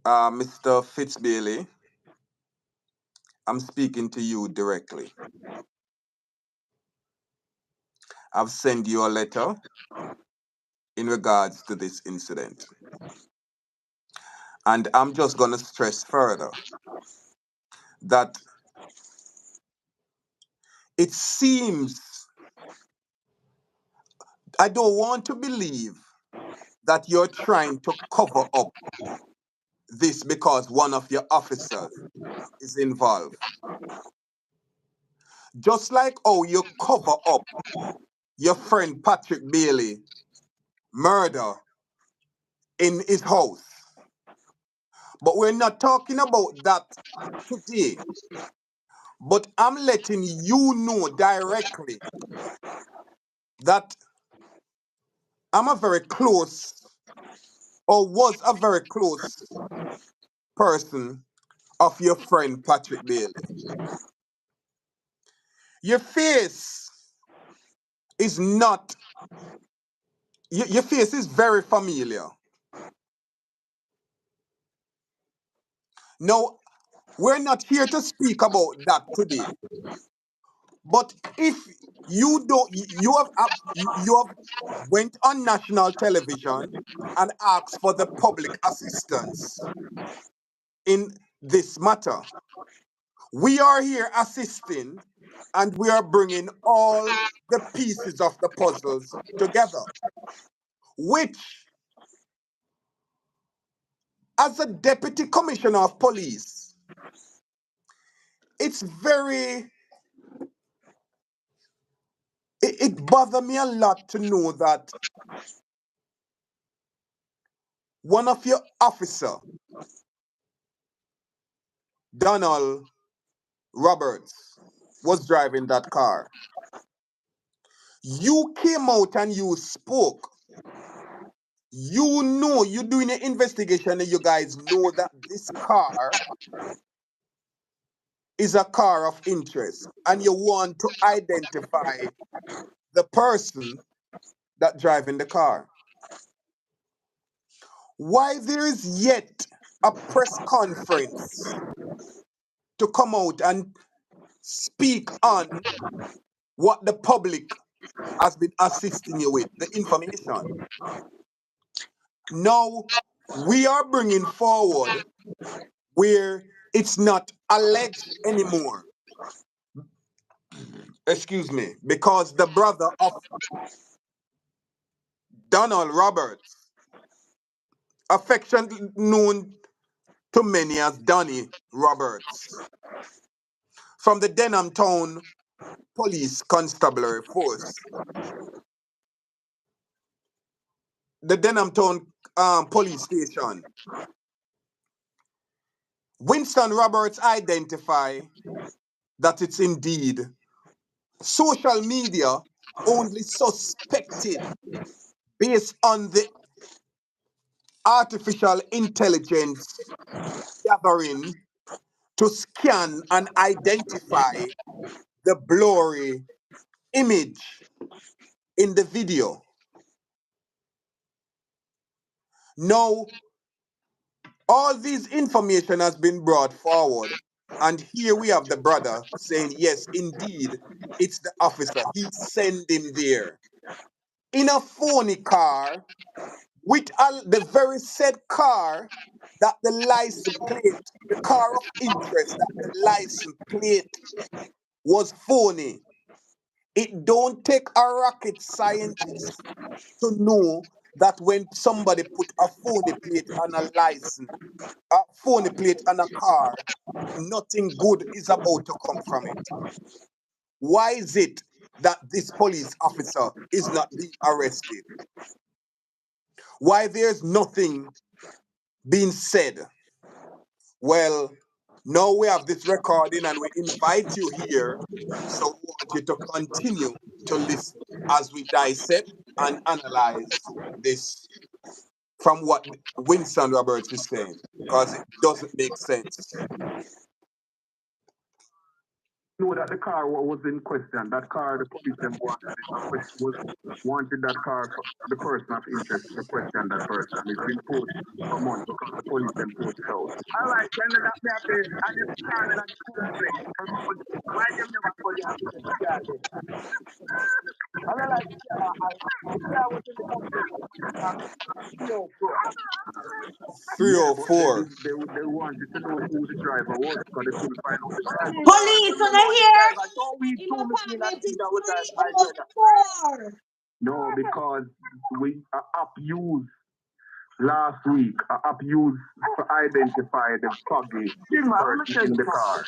Mr. Fitz Baley, I'm speaking to you directly. I've sent you a letter in regards to this incident. And I'm just going to stress further that it seems, I don't want to believe that you're trying to cover up this because one of your officers is involved. Just like how you cover up your friend Patrick Baley murder in his house. But we're not talking about that today. But I'm letting you know directly that I'm a very close, or was a very close person of your friend Patrick Baley. Your face is not, your face is very familiar. Now, we're not here to speak about that today. But if you don't, you have went on national television and asked for the public assistance in this matter. We are here assisting and we are bringing all the pieces of the puzzles together, which, as a deputy commissioner of police, it's very, it bothers me a lot to know that one of your officer, Donald Roberts, was driving that car. You came out and you spoke. You know, you're doing an investigation and you guys know that this car is a car of interest and you want to identify the person that driving the car. Why there is yet a press conference to come out and speak on what the public has been assisting you with, the information. Now, we are bringing forward where it's not alleged anymore. Excuse me, because the brother of Donald Roberts, affectionately known to many as Donny Roberts, from the Denham Town Police Constabulary Force, the Denham Town Police Station. Winston Roberts identify that it's indeed social media only suspected based on the artificial intelligence gathering to scan and identify the blurry image in the video. Now, all this information has been brought forward, and here we have the brother saying, yes, indeed, it's the officer. He sent him there in a phony car with the very said car that the license plate, the car of interest, that the license plate was phony. It don't take a rocket scientist to know that when somebody put a phony plate on a license, a phony plate on a car, nothing good is about to come from it. Why is it that this police officer is not being arrested? Why there's nothing being said? Well, now we have this recording and we invite you here, so we want you to continue to listen as we dissect and analyze this from what Winston Roberts is saying, because it doesn't make sense. know that the car was in question. That car, the police them wanted it. Was wanted that car for the person of interest to question that person. It's been posted for months because the police them post it out. All right, then that me have to, I just call it and complain. Why them never call you and say the car there? I don't like the car was in the complaint. 304. 304. They wanted to know who the driver was because they couldn't find out the driver. Police on here. So we In told me that apartment is that was my brother. 304. No, because we up used last week. Up used to identify the foggy person in the car.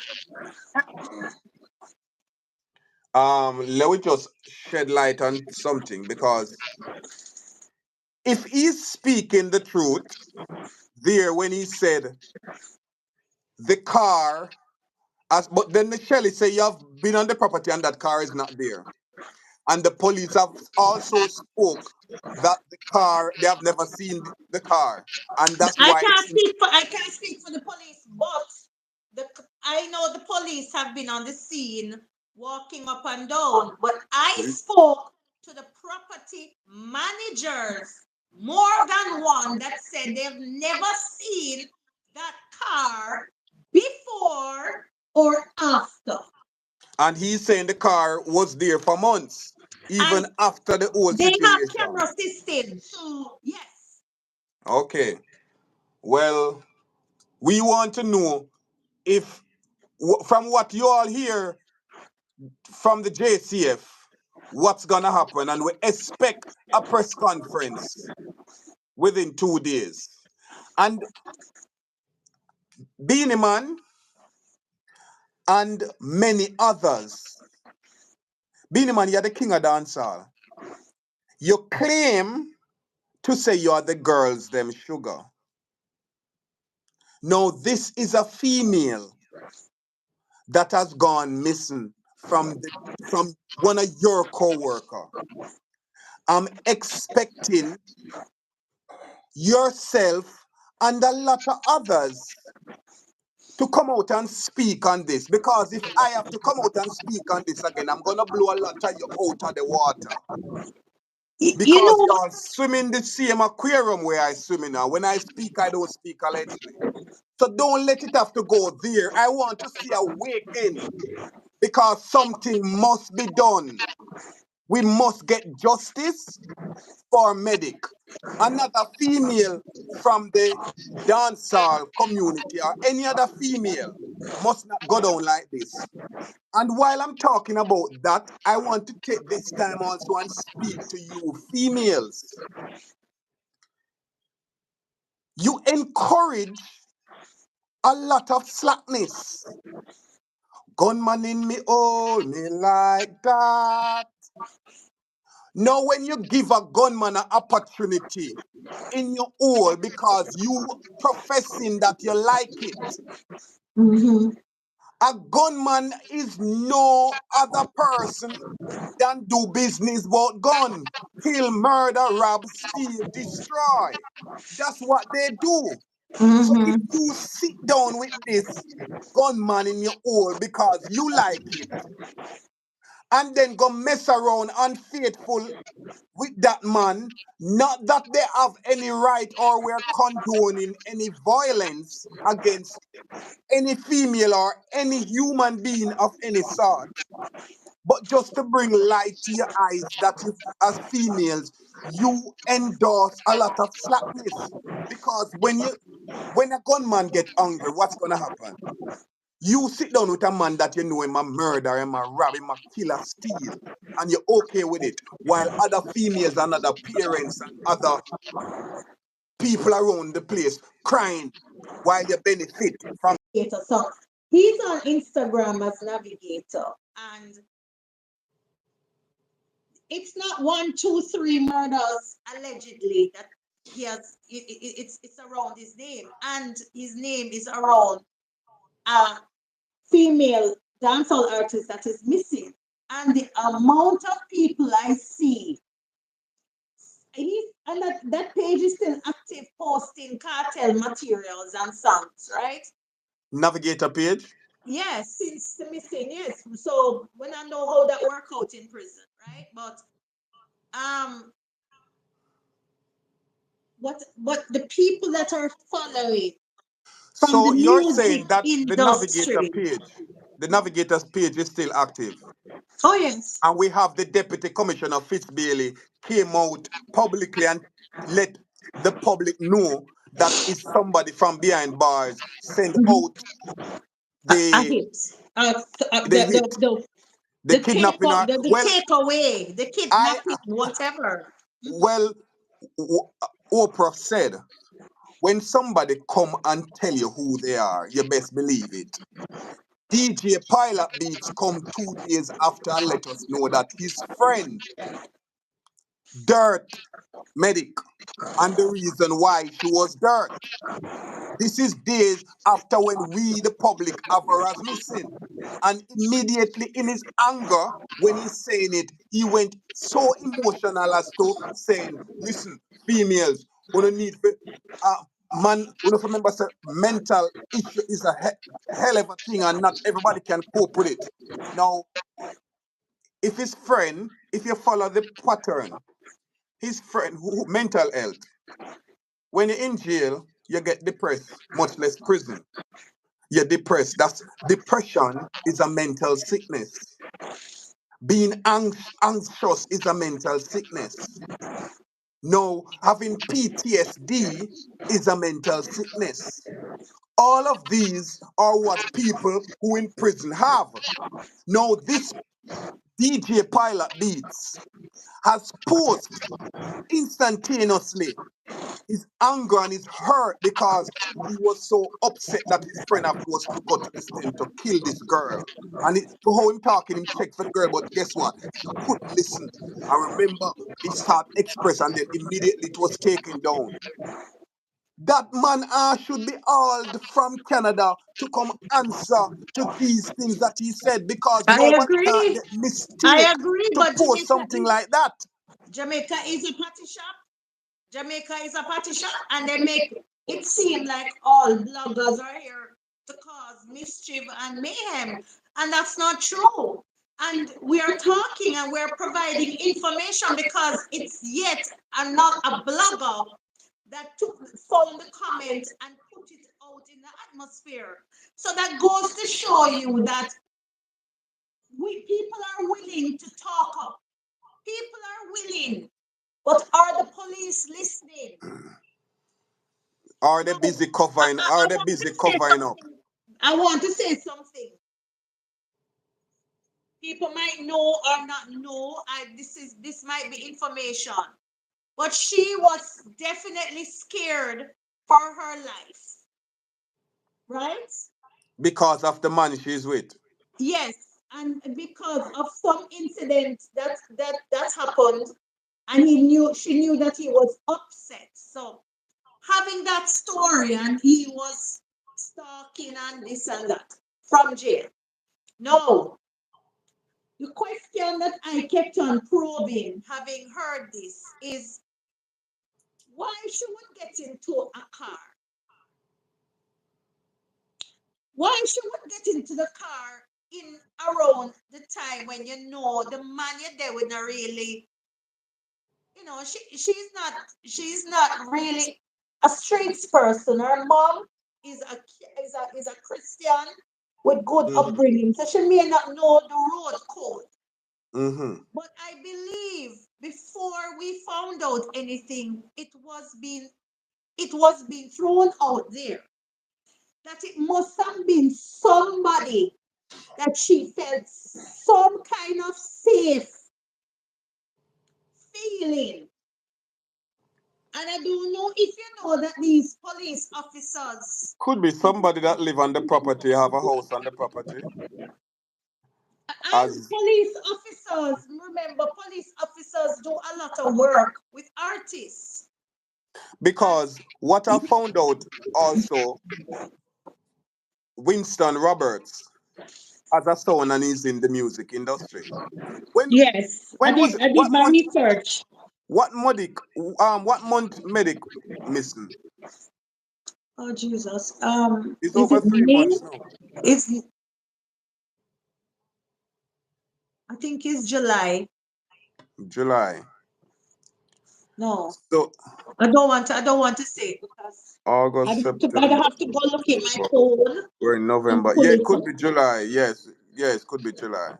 Let me just shed light on something because if he's speaking the truth there when he said the car but then the Shelley say you have been on the property and that car is not there. And the police have also spoke that the car they have never seen the car. And that's why it's I can't speak for the police, but I know the police have been on the scene walking up and down, but I spoke to the property managers, more than one, that said they've never seen that car before or after. and he's saying the car was there for months, even And after the whole they have situation. camera system. So yes. Okay. Well, we want to know if from what you all hear from the JCF, what's gonna happen, and we expect a press conference within 2 days. And Beanie Man and many others, Beanie Man, you're the king of dancehall. You claim to say you're the girls, them sugar. No, this is a female that has gone missing from one of your co-worker. I'm expecting yourself and a lot of others to come out and speak on this, because if I have to come out and speak on this again, I'm gonna blow a lot of you out of the water. You Because know, y'all swim in the same aquarium where I swim in now. When I speak, I don't speak allegedly. So don't let it have to go there. I want to see a waking because something must be done. We must get justice for Medic. Another female from the dancehall community or any other female must not go down like this. And while I'm talking about that, I want to take this time also and speak to you females. You encourage a lot of slackness. Gunman in me, hold me like that. Now, when you give a gunman an opportunity in your hole because you professing that you like it, a gunman is no other person than do business about gun. Kill, murder, rob, steal, destroy. That's what they do. So if you sit down with this gunman in your hole because you like it, and then go mess around unfaithful with that man, not that they have any right or we're condoning any violence against any female or any human being of any sort, but just to bring light to your eyes that you, as females, you endorse a lot of slackness. Because when a gunman get angry, what's gonna happen? You sit down with a man that you know him a murder, him a rob, him a killer, steal, and you're okay with it, while other females and other parents and other people around the place crying while you benefit from. so he's on Instagram as Navigator, and it's not one, two, three murders allegedly that he has. It's around his name, and his name is around a female dancehall artist that is missing, and the amount of people I see. And that page is still active, posting cartel materials and songs, right? Navigator page. yes, since the missing, yes. So when I know how that work out in prison, right? But um, what the people that are following from the So you're saying music that industry. the navigator's page is still active. Oh yes, And we have the deputy commissioner Fitz Baley came out publicly and let the public know that is somebody from behind bars send mhm. out A the hit. the hit, the The take kidnapping. Or the well, takeaway, the I kidnapping, whatever. Mhm. well, Oprah said when somebody come and tell you who they are, you best believe it. DJ Pilot Beats come 2 days after and let us know that his friend Dirt Medic and the reason why she was dirt. This is days after when we, the public, have her as missing. And immediately in his anger, when he's saying it, he went so emotional as to saying, listen, females, we don't need, man, we don't remember, say, mental issue is a hell of a thing and not everybody can cope with it. Now, if his friend, if you follow the pattern, his friend, mental health, when you're in jail, you get depressed, much less prison. You're depressed. That's depression is a mental sickness. Being anxious is a mental sickness. No, having PTSD is a mental sickness. All of these are what people who in prison have. Now, this DJ Pilot Beats has posed instantaneously his anger and his hurt because he was so upset that his friend was to go to the extent to kill this girl. And it, to how him talking, him check for the girl, but guess what? She couldn't listen. I remember he started express and then immediately it was taken down. That man should be hauled from Canada to come answer to these things that he said because I nobody can agree. get I mistake agree. to But post something like that. Jamaica is a party shop. Jamaica is a party shop, and they make it seem like all bloggers are here to cause mischief and mayhem, and that's not true. And we are talking and we're providing information because it's yet not a blogger that took found the comment and put it out in the atmosphere. So that goes to show you that we people are willing to talk up. People are willing, but are the police listening? Are they Now, busy covering? I Are they want to busy say covering up? something. I want to say something. People might know or not know. This might be information, but she was definitely scared for her life, right? Because of the man she's with. Yes, and because of some incident that happened, and she knew that he was upset. So having that story, and he was stalking and this and that from jail. No, the question that I kept on probing, having heard this, is why she would get into a car? Why she would get into the car in around the time when you know the man you're there with not really, she's not really a street person. Her mom is a Christian with good Mm-hmm. upbringing, so she may not know the road code. Mm-hmm. But I believe before we found out anything, it was being thrown out there that it must have been somebody that she felt some kind of safe feeling. And I don't know if you know that these police officers Could be somebody that live on the property, have a house on the property. and As police officers, remember, police officers do a lot of work with artists. And because what I found out also, Winston Roberts as a son and he's in the music industry. When yes, I when was did. it? I did my research. What month medic missing? Oh Jesus. It's Is over it three May? months now. Is think it's July. July. No, So I don't want to say it because August, I September, have to go look at my October. phone We're in and November. pull Yeah, it it could up. be July. Yes. Yes, could be July.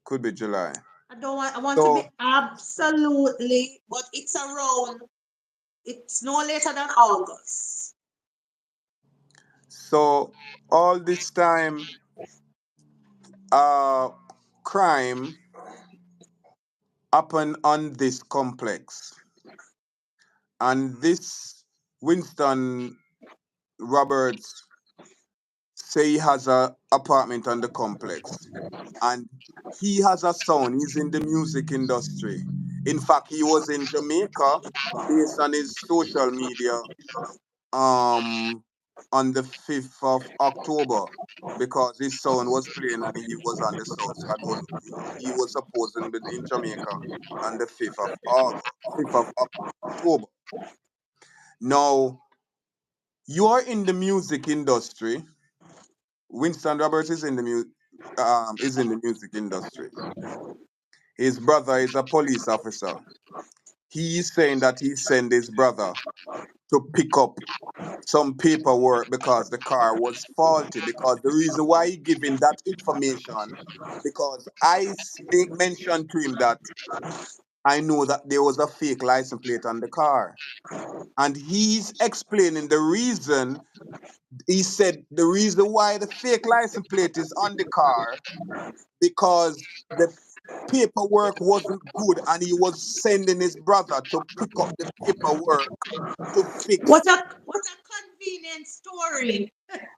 Could be July. I want to be So absolutely, but it's around, it's no later than August. so all this time uh crime happened on this complex. And this Winston Roberts say he has a apartment on the complex. And he has a son. He's in the music industry. In fact, he was in Jamaica based on his social media um on the 5th of October because his son was playing and he was on the south. So I don't know. He was supposed to be in Jamaica on the 5th of August, 5th of October. Now, you are in the music industry. Winston Roberts is in the music industry. His brother is a police officer. He is saying that he sent his brother to pick up some paperwork because the car was faulty. Because the reason why he giving that information, because mentioned to him that I know that there was a fake license plate on the car, and he's explaining the reason. He said the reason why the fake license plate is on the car because the paperwork wasn't good and he was sending his brother to pick up the paperwork to fix. What a convenient story.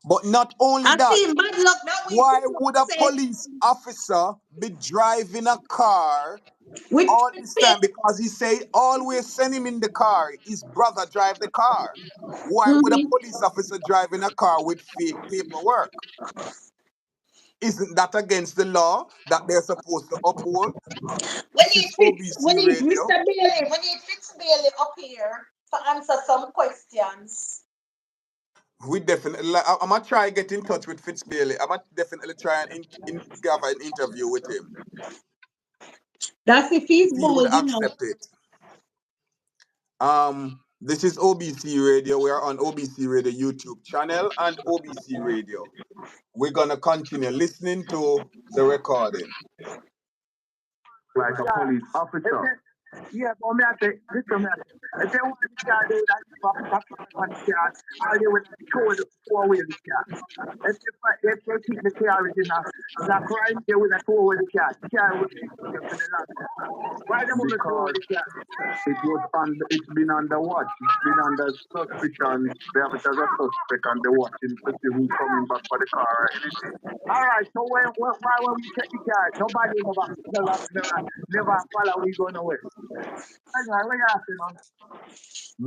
But not only I that, see bad luck that we why pick up would a say police officer be driving a car with all this time? Because he say always send him in the car. His brother drive the car. Why would a Mhm. police officer driving a car with fake paperwork? Isn't that against the law that they're supposed to uphold? This is We OBC need Mr. Radio. Bailey, we need Fitz Bailey up here to answer some questions. We definitely. I'm gonna try get in touch with Fitz Bailey. I'm gonna definitely try and have an interview with him That's if if he's he would bold, you know. accept it. This is OBC Radio. We are on OBC Radio YouTube channel and OBC Radio. We're gonna continue listening to the recording. Like a police officer. Yeah, but me I say, listen, man. If they want the car, they would have to park on the car, or they would have throw the away the car. If they keep the car in a crime, they would have throw away the car. The car would be there for the long time. Why they want to throw away the car? It's been under watch. It's been under suspicion. They have it as a suspect and they're watching to see who's coming back for the car or anything. All right, so why when we check the car, nobody never follow we going away. Anyway, what you asking, man?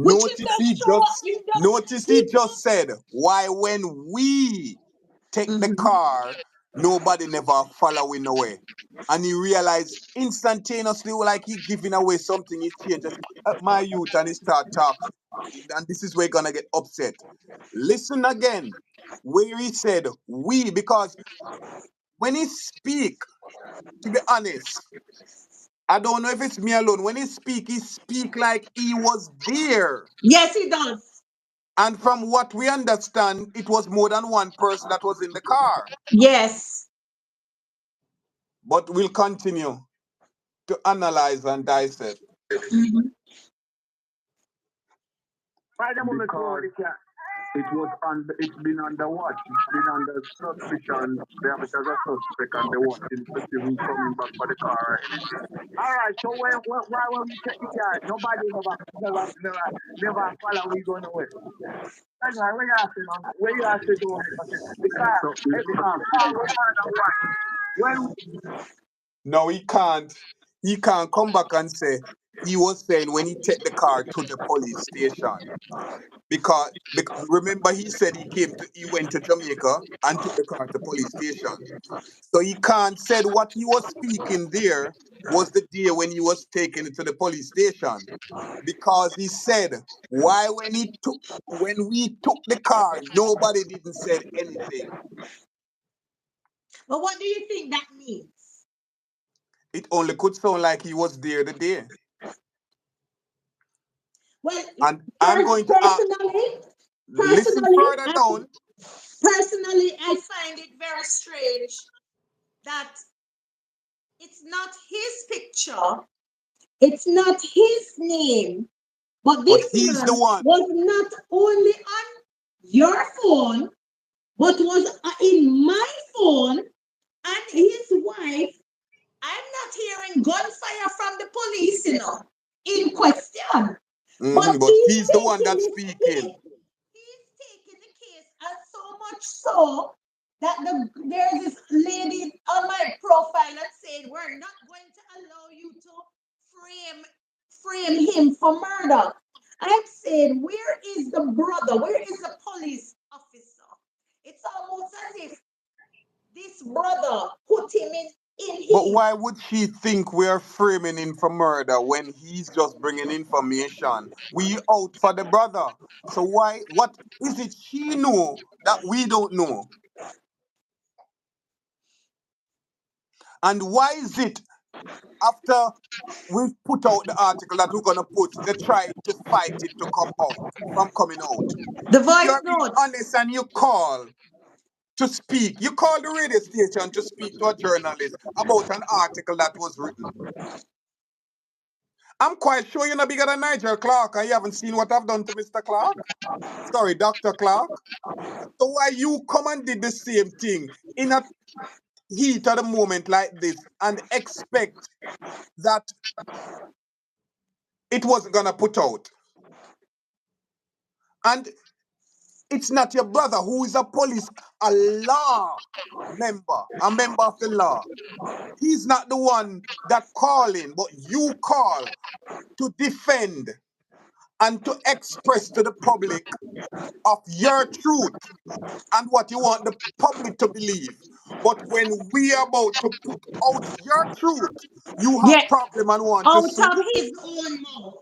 Which is Notice the he show just in the notice he just said why when we take the Mhm. car, nobody never following away. And he realized instantaneously like he giving away something, he changes my youth and he start talk. And this is where he gonna get upset. Listen again, where he said we, because when he speak, to be honest, I don't know if it's me alone. When he speak like he was there. Yes, he does. And from what we understand, it was more than one person that was in the car. Yes. But we'll continue to analyze and dissect. Mhm. Why them want to throw away the car? It's been under watch. It's been under suspicion. They have it as a suspect and they're watching to see who's coming back for the car or anything. All right, so why when we check the car, nobody never follow we going away. Anyway, where you asking, man? Where you asking to the car? The car was under watch. When No, he can't. He can't come back and say he was saying when he take the car to the police station. Because remember he said he went to Jamaica and took the car to police station. So he can't said what he was speaking there was the day when he was taking it to the police station. Because he said why when we took the car, nobody didn't said anything. But what do you think that means? It only could sound like he was there the day. Well, And I'm going to listen personally, further down. personally, I find it very strange that it's not his picture, it's not his name, but But this he's the man one. was not only on your phone, but was in my phone and his wife. I'm not hearing gunfire from the police, in question. But But he's he's the one taking that's this speaking. case. He's taking the case, and so much so that there's this lady on my profile that said we're not going to allow you to frame him for murder. I'm saying, where is the brother? Where is the police officer? It's almost as if this brother put him in But his. why would she think we're framing him for murder when he's just bringing information? We out for the brother. So why? What is it she know that we don't know? And why is it after we put out the article that we're gonna put, they try to fight it to come out from coming out? The If voice you're being notes. honest and you call to speak, you call the radio station to speak to a journalist about an article that was written. I'm quite sure you're not bigger than Nigel Clark and you haven't seen what I've done to Mr. Clark. Sorry, Dr. Clark. So why you come and did the same thing in a heat of the moment like this and expect that it wasn't gonna put out? And it's not your brother who is a law member, a member of the law. He's not the one that calling, but you call to defend and to express to the public of your truth and what you want the public to believe. But when we are about to put out your truth, you Yeah, have problem and want to out sue. of his own mouth.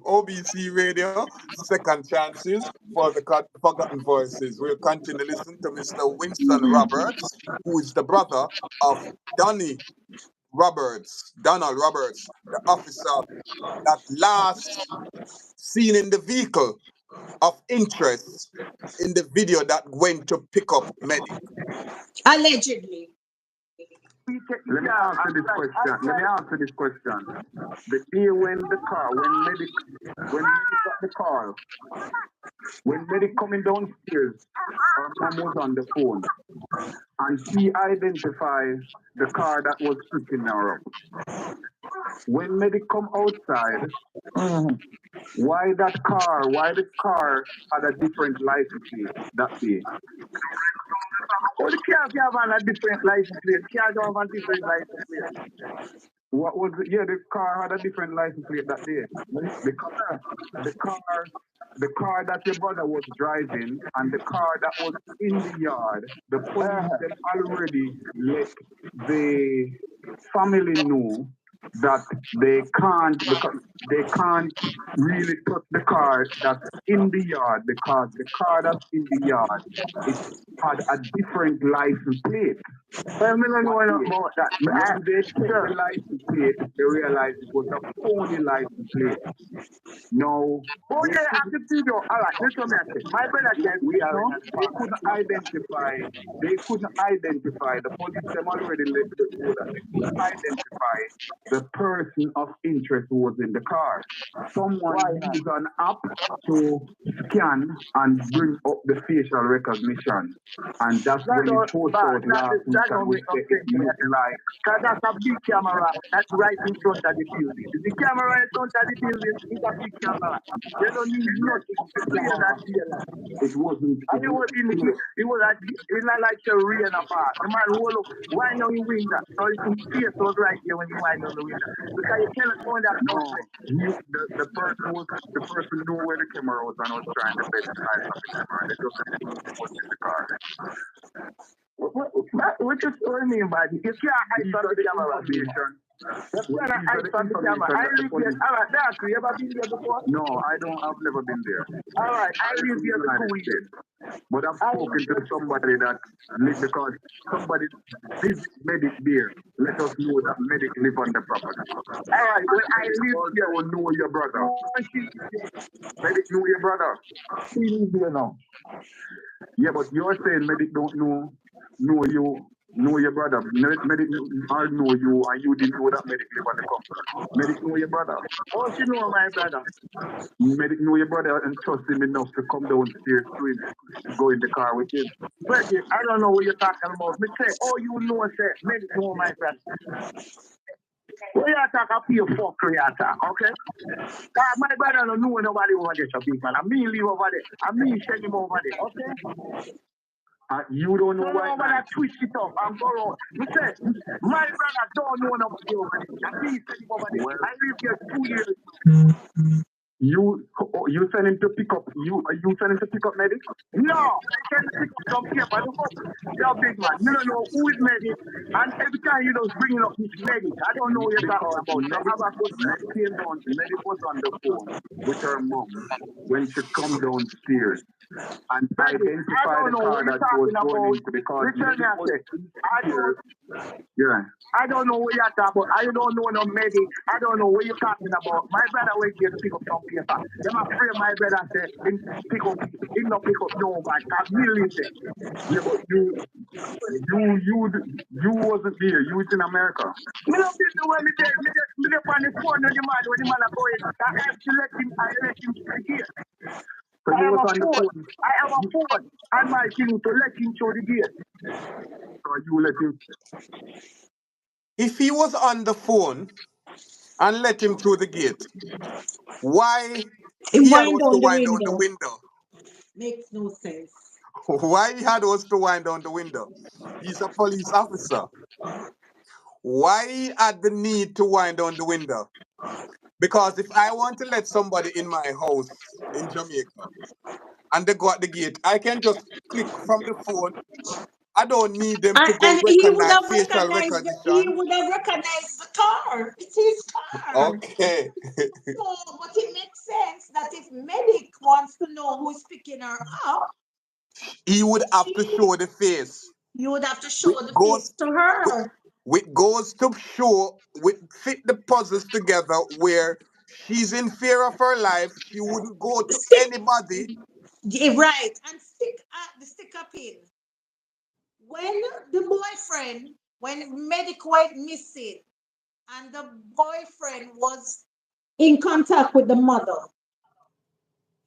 OBC Radio, second chances for the forgotten voices. We'll continue to listen to Mr. Winston Roberts, who is the brother of Donald Roberts, the officer that last seen in the vehicle of interest in the video that went to pick up Medic. Allegedly. Let me answer this question. Let me answer this question. The day when the car, when Medic got the call, when Medic coming downstairs, her mom was on the phone, and she identified the car that was picking her up. When Medic come outside, why the car had a different license plate that day? Oh, the car have a different license plate. The car don't have a different license plate. What was it? Yeah, the car had a different license plate that day. Because the car that your brother was driving and the car that was in the yard, the police them already let the family know that they can't really touch the car that's in the yard because the car that's in the yard it had a different license plate. Well, me don't know about that. When they checked the license plate, they realized it was a phony license plate. No. Oh, yeah, I can see though. All right, listen to me. My brother said they couldn't identify, the police them already let them know that they couldn't identify the person of interest who was in the car. Someone used an app to scan and bring up the facial recognition. And that's when it post out last week and we say it looked like. Because that's a big camera that's right in front of the building. The camera in front of the building is a big camera. They don't need nothing to clear that daylight. It wasn't. And it was like the rain apart. The man roll up, wind on the window. So his face was right there when he wind on the window. Because you cannot go that outside. The person knew where the camera was and was trying to verify from the camera. They just knew who was in the car. What you mean by this? You can't hide from the camera. That's what I from the camera. I live here. All right, that's you ever been there before? No, I've never been there. All right, I live here for 2 years. But I've spoken to somebody that live because somebody visit Medic there. Let us know that Medic live on the property. All right, well, I live here. Or know your brother. Medic know your brother. He live here now. Yeah, but you're saying Medic don't know your brother. Medic I know you and you didn't know that Medic live on the company. Medic know your brother. Oh, she know my brother. Medic know your brother and trust him enough to come downstairs to him, go in the car with him. Reggie, I don't know what you're talking about. Me say, oh, you know, say, Medic know my brother. What you talk about your fuckery attack, okay? My brother don't know nobody over there, so big man. I mean live over there. I mean send him over there, okay? You don't know why I twist it up and go on. Me say, my brother don't know nobody over there. I mean send him over there. Well, I live here 2 years. You send him to pick up you send him to pick up Medic? No, I send him to pick up some paper. You're big man. You don't know who is Medic, and every time you just bringing up this Medic, I don't know what you're talking about. Medic was on the phone with her mom when she come downstairs and identify the car that she was going into because Medic was here. Yeah. I don't know what you're talking about. I don't know no Medic. I don't know what you're talking about. My brother went here to pick up some paper. Them afraid my brother said him not pick up no man. Cause me live there. Yeah, but you wasn't there. You was in America. Me not business when me there. Me there on the phone when the man are going. I have to let him straight here. So I have a phone and my thing to let him show the gate. So you let him. If he was on the phone and let him through the gate, why he had us to wind down the window? Makes no sense. Why he had us to wind down the window? He's a police officer. Why he had the need to wind down the window? Because if I want to let somebody in my house in Jamaica and they go at the gate, I can just click from the phone. I don't need them to go And he would recognize have facial recognized recognition. the car. It's his car. Okay. So, but it makes sense that if Medic wants to know who's picking her up, He would have to show the face. you would have to show Which the goes, face to her. which goes to show, which fit the puzzles together where she's in fear of her life. She wouldn't go to Stick, anybody. yeah, right, and stick up in. When the boyfriend, when Medic went missing, and the boyfriend was in contact with the mother,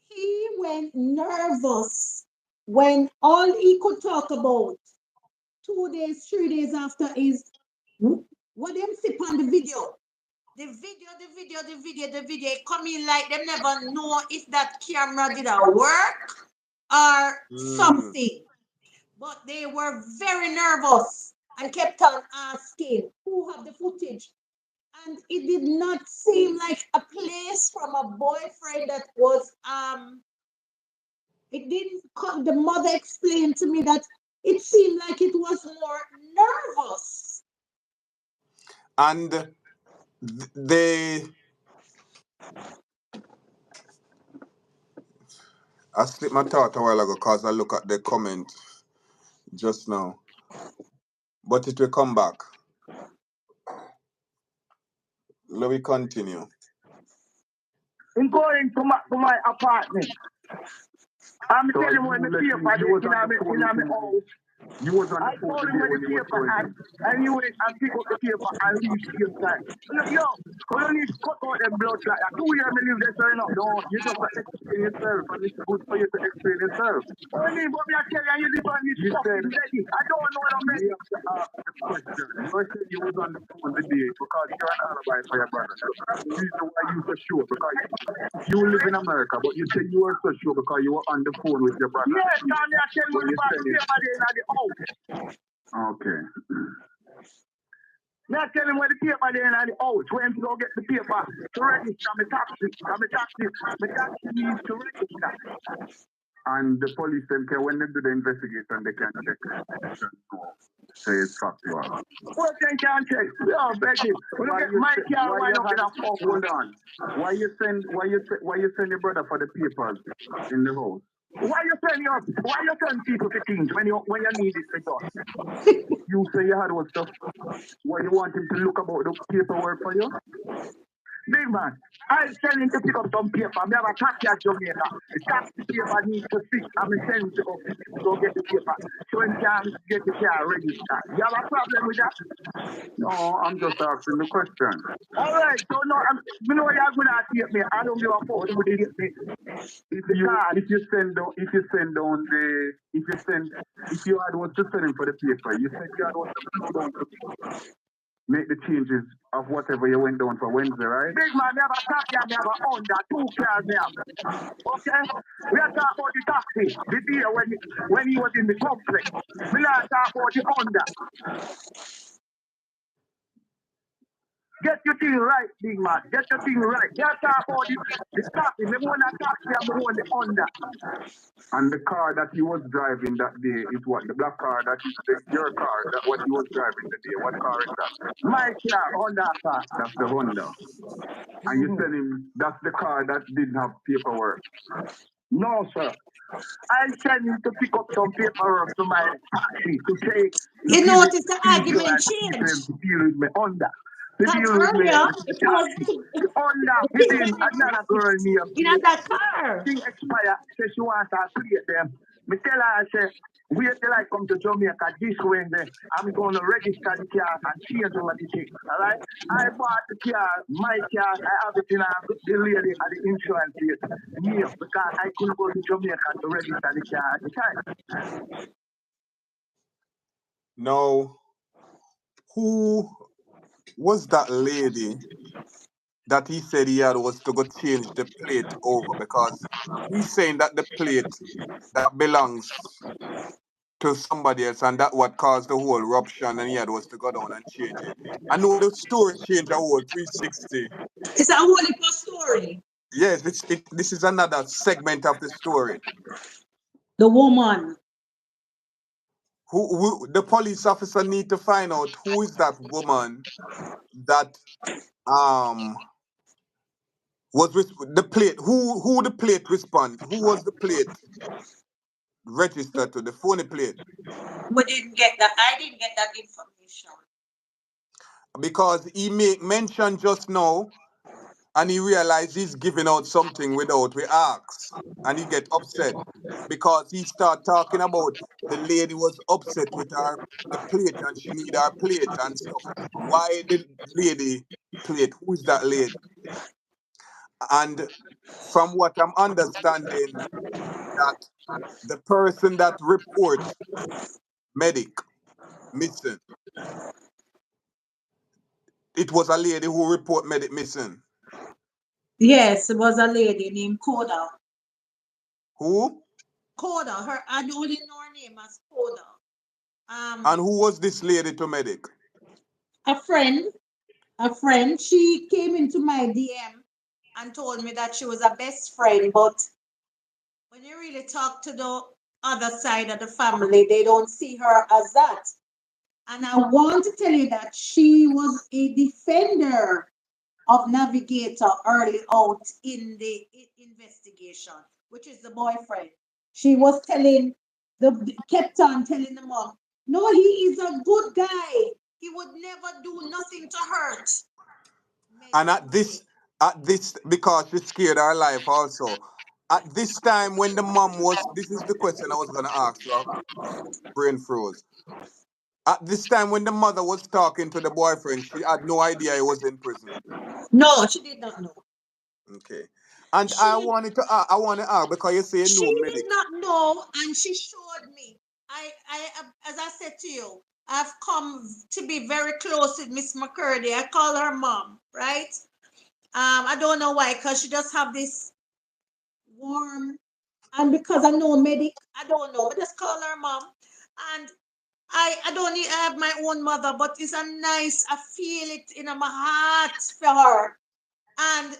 he went nervous when all he could talk about 2 days, 3 days after is what them sip on the video. The video coming like them never know if that camera did a work or something. But they were very nervous and kept on asking who have the footage. And it did not seem like a place from a boyfriend that was it didn't come. The mother explained to me that it seemed like it was more nervous. And they, I slipped my thought a while ago because I look at the comment just now. But it will come back. Let me continue. I'm going to my apartment. I'm telling you when the paper in my house. You was on the phone when the paper and you went and pick up the paper and leave same time. Look, yo, we don't need to cut out them blood like that. Do you hear me leave this or not? No, you just have to explain yourself and it's good for you to explain yourself. What do you mean, but I tell you, you live on this fucking ready. I don't know what I'm ready. You have to ask the question. You said you was on the phone the day because you're an alibi for your brother. That's the reason why you so sure because you live in America, but you said you were so sure because you were on the phone with your brother. Yes, Tommy, I tell you about the paper in the house. Okay. Now tell him where the paper there in the house. When to go get the paper to register my taxi. My taxi needs to register. And the police them can when they do the investigation they can check. say it's factual. Well, they can't check. Yeah, Becky. When you get my car, why up in a phone? Hold on. Why you send your brother for the papers in the house? Why you send people to things when you need it to done? You say you had what stuff. What you want him to look about the paperwork for you? Big man, I send him to pick up some paper. I have a taxi at Jamaica. The taxi paper needs to fix. I'm sending him to go get the paper. So he can get the car registered. You have a problem with that? No, I'm just asking the question. All right, so no, you know you're going to take me. I don't give a fuck who they get me. If you had was to send him for the paper, you said you had was to go down to make the changes of whatever you went down for Wednesday, right? Big man, we have a taxi and we have a Honda, 2 cars now. Okay? We are talking about the taxi, the day when he was in the complex. We are talking about the Honda. Get your thing right, big man. Get your thing right. You are talking about the taxi. We want a taxi and we want the Honda. And the car that he was driving that day is what? The black car that is your car, that what he was driving the day. What car is that? My car, Honda car. That's the Honda. And you tell him that's the car that didn't have paperwork. No, sir. I sent him to pick up some paperwork to my taxi to say You notice the argument change. to deal with me Honda. To Because deal with me earlier the it was taxi. The Honda, it is another girl near in that car. thing expire, say she wants to create them. Me tell her, I say, wait till I come to Jamaica this Wednesday. I'm going to register the car and change over the thing. All right? I bought the car, my car, I have it in the lady at the insurance place. Yeah, because I couldn't go to Jamaica to register the car at the time. Now, who was that lady that he said he had was to go change the plate over? Because he's saying that the plate that belongs to somebody else and that what caused the whole eruption and he had was to go down and change it. I know the story changed a whole 360. It's a whole heap of story. Yes, this is another segment of the story. The woman. Who the police officer need to find out who is that woman that was the plate, who the plate respond, who was the plate registered to, the phony plate. We didn't get that. I didn't get that information. Because he make mention just now and he realized he's giving out something without we ask. And he get upset because he start talking about the lady was upset with her the plate and she need her plate and stuff. Why the lady plate? Who is that lady? And from what I'm understanding, that the person that report medic missing, it was a lady who report medic missing. Yes, it was a lady named Koda. Who? Koda. I only know her name as Koda. And who was this lady to medic? A friend. A friend. She came into my DM and told me that she was a best friend, but when you really talk to the other side of the family, they don't see her as that. And I want to tell you that she was a defender of Navigator early out in the investigation, which is the boyfriend. She was kept on telling the mom, no, he is a good guy. He would never do nothing to hurt. And at this, because she scared her life also. At this time when the mom was, this is the question I was gonna ask you. Brain froze. At this time when the mother was talking to the boyfriend, she had no idea he was in prison. No, she did not know. Okay. And She I want to ask because you say you know She did medic. not know, and she showed me. As I said to you, I've come to be very close with Miss McCurdy. I call her mom, right? I don't know why, because she just have this warm, and because I know medic, I don't know, but just call her mom. And I don't need, I have my own mother, but it's a nice, I feel it in my heart for her. And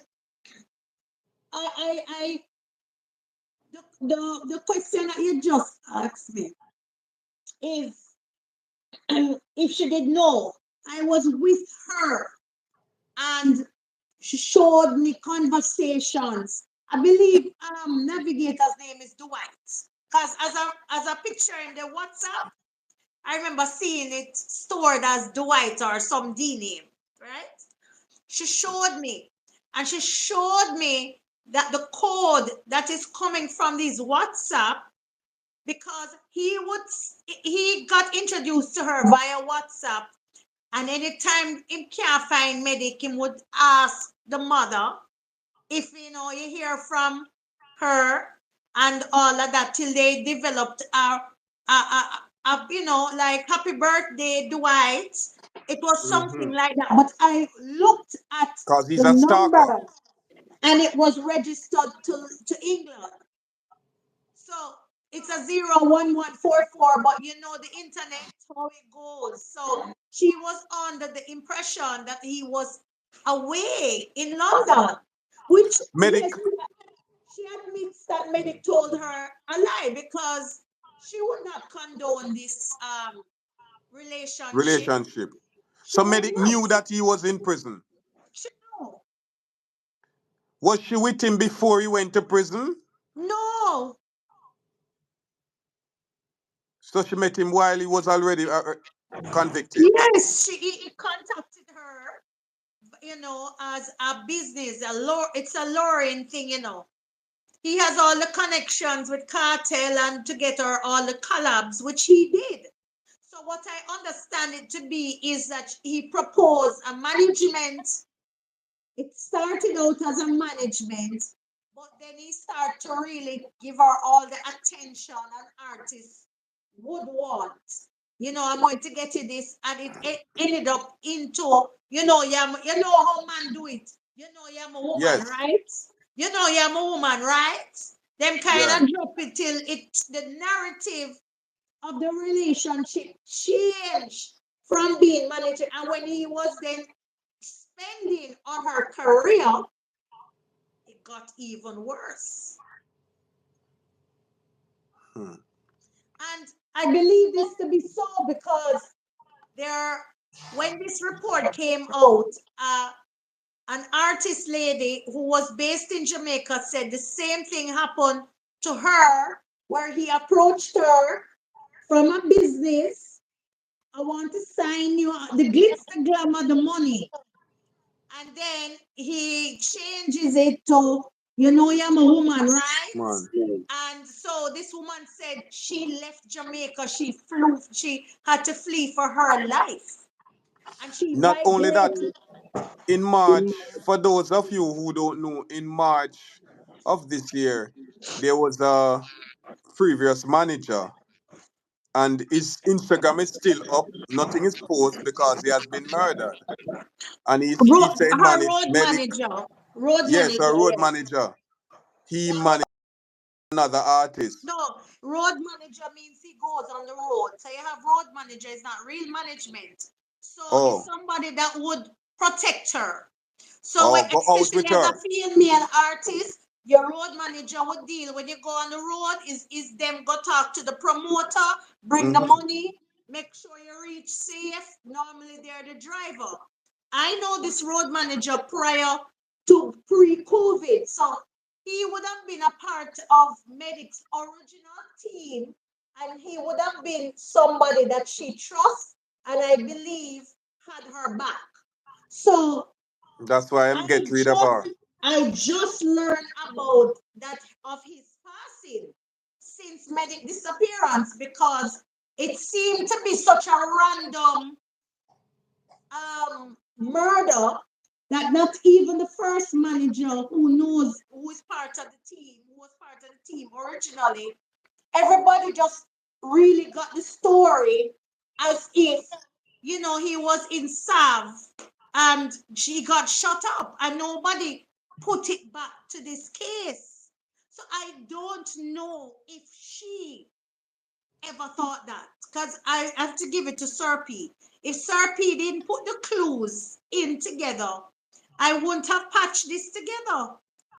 I the question that you just asked me is if she did know, I was with her and she showed me conversations. I believe navigator's name is Dwight. Because as a picture in the WhatsApp, I remember seeing it stored as Dwight or some D name, right? She showed me, and she showed me that the code that is coming from this WhatsApp, because he got introduced to her via WhatsApp, and anytime he can't find medic, he would ask the mother if you hear from her and all of that till they developed like happy birthday Dwight. It was something like that, but I looked at Because the he's a stalker. number and it was registered to England. So it's a 01144, but the internet, how it goes. So she was under the impression that he was away in London, which, Medic yes, she admits that medic told her a lie because she would not condone this relationship. relationship. She So would medic not. knew that he was in prison. She no. Was she with him before he went to prison? No. So she met him while he was already convicted. Yes, he contacted her, as a business, it's a luring thing. He has all the connections with cartel and to get her all the collabs, which he did. So what I understand it to be is that he proposed a management. It started out as a management, but then he started to really give her all the attention an artist would want. I'm going to get you this, and it ended up into, how man do it. You're a woman, Yes. right? You're a woman, right? Them kind Yeah. of drop it till the narrative of the relationship changed from being manager. And when he was then spending on her career, it got even worse. And I believe this to be so because when this report came out, an artist lady who was based in Jamaica said the same thing happened to her, where he approached her from a business. I want to sign you the glitz, the glamour, the money. And then he changes it to, I'm a woman, right? Man. And so this woman said she left Jamaica. She had to flee for her life. And she Not only that, migrated. in March, for those of you who don't know, in March of this year, there was a previous manager, and his Instagram is still up. Nothing is posted because he has been murdered. And he said Her managed road medic. manager. Road Yes, a manager, road yes. manager. He managed another artist. No, road manager means he goes on the road. So you have road manager, it's not real management. So it's Oh, somebody that would protect her. So oh, go out especially with as a her. female artist, your road manager would deal when you go on the road, is them go talk to the promoter, bring the Mhm. money, make sure you reach safe. Normally they're the driver. I know this road manager prior to pre-COVID. So he would have been a part of Medic's original team, and he would have been somebody that she trusts and I believe had her back. So That's why I'm I get rid of just her. I just learned about that of his passing since Medic disappearance because it seemed to be such a random murder that not even the first manager who is part of the team, who was part of the team originally, everybody just really got the story as if, he was in Sav and she got shut up and nobody put it back to this case. So I don't know if she ever thought that because I have to give it to Serpi. If Serpi didn't put the clues in together, I wouldn't have patched this together.